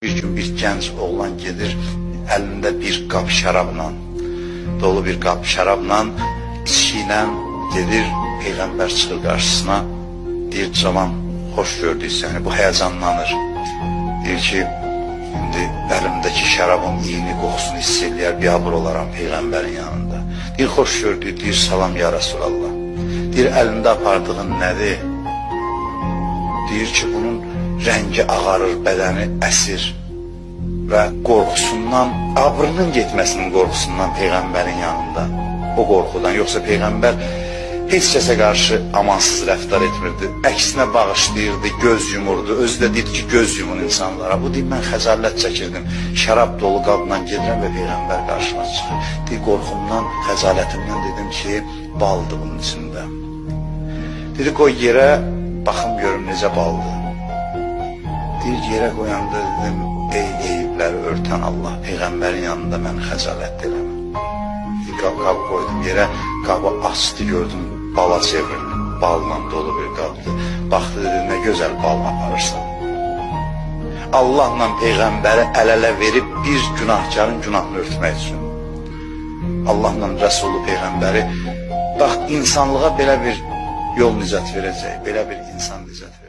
Bir gün bir gənc oğlan gedir, əlində bir qab şərabla, dolu bir qab şərabla, içki ilə gedir, Peyğəmbər çıxır qarşısına, deyir, cavan, xoş gördük səni, bu həyəcanlanır. Deyir ki, indi əlimdəki şərabın iyini, qoxusunu hiss eləyər, biabır olaram Peyğəmbərin yanında. Deyir, xoş gördük, deyir, salam ya Rasulallah. Deyir, əlində apardığın nədir? Deyir ki, bunun rəngi ağarır, bədəni əsir və qorxusundan, abrının getməsinin qorxusundan Peyğəmbərin yanında, o qorxudan, yoxsa Peyğəmbər heç kəsə qarşı amansız rəftar etmirdi, əksinə bağışlayırdı, göz yumurdu, özü də deyirdi ki, göz yumun insanlara. Bu deyir, mən xəcalət çəkirdim, şərab dolu qabla gedirəm və Peyğəmbər qarşıma çıxır. Deyir, qorxumdan, xəcalətimdən dedim ki, baldır bunun içində. Dedi, qoy yerə, baxım görüm necə baldır. Deyir, yerə qoyanda dedim, ey eyibləri örtən Allah, Peyğəmbərin yanında məni xəcalət eləmə. Qab qoydum yerə, qabı açdı, gördüm, bala çevrildi, balla dolu bir qabdı. Baxdı, dedi, nə gözəl bal aparırsan. Allahla Peyğəmbəri əl-ələ verib bir günahkarın günahını örtmək üçün. Allahla Rəsulü Peyğəmbəri, bax, insanlığa belə bir yol nicat verəcək, belə bir insan nicat verəcək.